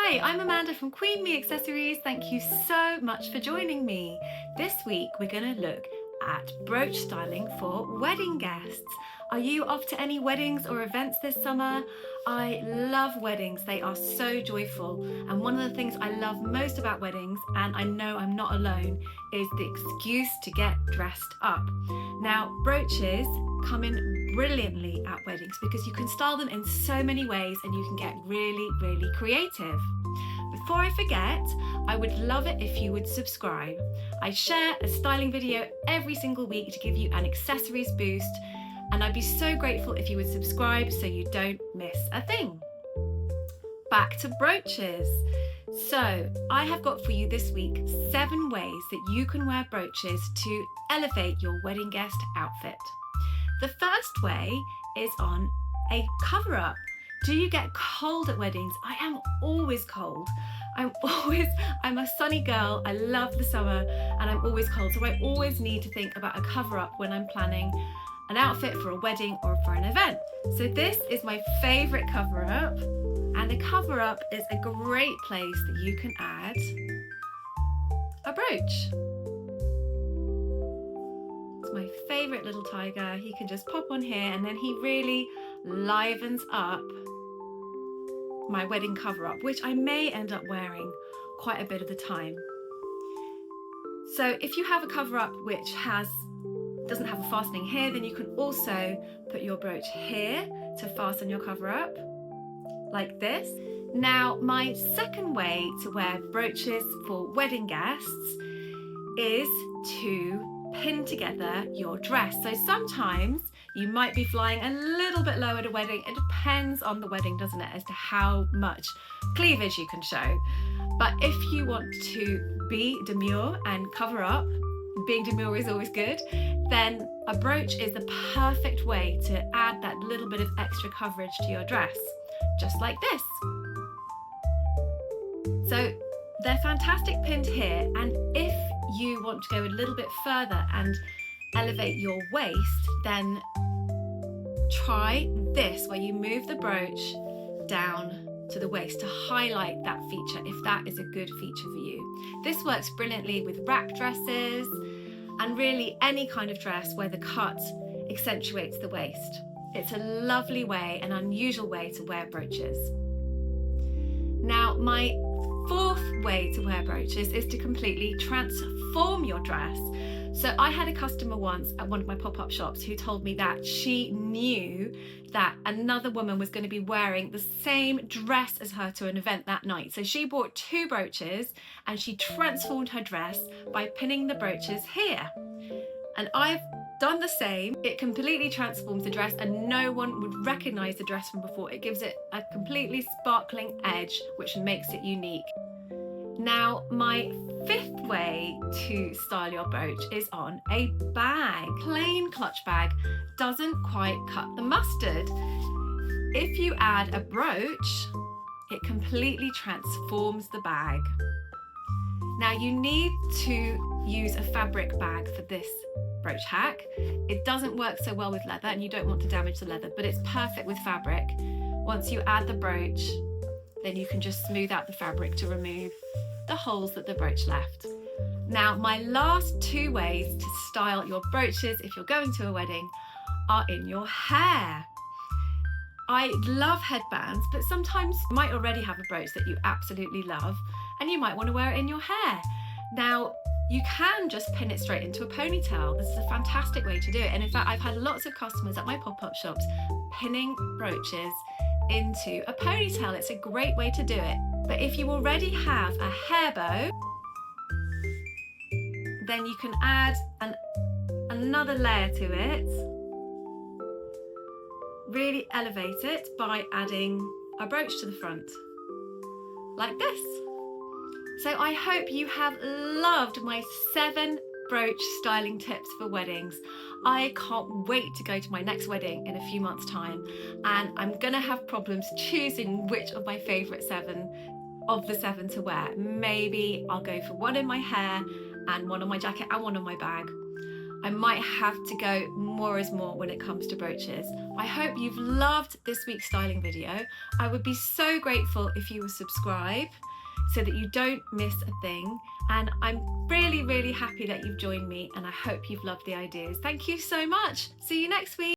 Hi, I'm Amanda from QueenMee Accessories. Thank you so much for joining me. This week we're going to look at brooch styling for wedding guests. Are you off to any weddings or events this summer? I love weddings, they are so joyful, and one of the things I love most about weddings, and I know I'm not alone, is the excuse to get dressed up. Now, brooches come in brilliantly at weddings because you can style them in so many ways and you can get really creative. Before I forget, I would love it if you would subscribe. I share a styling video every single week to give you an accessories boost, and I'd be so grateful if you would subscribe so you don't miss a thing. Back to brooches. So I have got for you this week 7 ways that you can wear brooches to elevate your wedding guest outfit. The first way is on a cover-up. Do you get cold at weddings? I am always cold. I'm a sunny girl. I love the summer and I'm always cold. So I always need to think about a cover-up when I'm planning an outfit for a wedding or for an event. So this is my favorite cover-up, and the cover-up is a great place that you can add a brooch. It's my favorite little tiger. He can just pop on here and then he really livens up my wedding cover-up, which I may end up wearing quite a bit of the time. So if you have a cover-up which doesn't have a fastening here, then you can also put your brooch here to fasten your cover-up, like this. Now, my second way to wear brooches for wedding guests is to pin together your dress. So sometimes you might be flying a little bit low at a wedding. It depends on the wedding, doesn't it, as to how much cleavage you can show. But if you want to be demure and cover up, being demure is always good, then a brooch is the perfect way to add that little bit of extra coverage to your dress, just like this. So they're fantastic pinned here, and if you want to go a little bit further and elevate your waist, then try this, where you move the brooch down to the waist to highlight that feature, if that is a good feature for you. This works brilliantly with wrap dresses and really any kind of dress where the cut accentuates the waist. It's a lovely way, an unusual way to wear brooches. Now, my fourth way to wear brooches is to completely transform your dress. So I had a customer once at one of my pop-up shops who told me that she knew that another woman was going to be wearing the same dress as her to an event that night. So she bought 2 brooches and she transformed her dress by pinning the brooches here. And I've done the same. It completely transforms the dress and no one would recognize the dress from before. It gives it a completely sparkling edge, which makes it unique. Now, my 5th way to style your brooch is on a bag. Plain clutch bag doesn't quite cut the mustard. If you add a brooch, it completely transforms the bag. Now, you need to use a fabric bag for this brooch hack. It doesn't work so well with leather and you don't want to damage the leather, but it's perfect with fabric. Once you add the brooch, then you can just smooth out the fabric to remove the holes that the brooch left. Now, my last 2 ways to style your brooches if you're going to a wedding are in your hair. I love headbands, but sometimes you might already have a brooch that you absolutely love and you might want to wear it in your hair. Now, you can just pin it straight into a ponytail. This is a fantastic way to do it. And in fact, I've had lots of customers at my pop-up shops pinning brooches into a ponytail. It's a great way to do it. But if you already have a hair bow, then you can add another layer to it. Really elevate it by adding a brooch to the front, like this. So I hope you have loved my 7 brooch styling tips for weddings. I can't wait to go to my next wedding in a few months' time, and I'm gonna have problems choosing which of my favorite 7 of the 7 to wear. Maybe I'll go for one in my hair and one on my jacket and one on my bag. I might have to go more is more when it comes to brooches. I hope you've loved this week's styling video. I would be so grateful if you would subscribe so that you don't miss a thing. And I'm really, really happy that you've joined me, and I hope you've loved the ideas. Thank you so much. See you next week.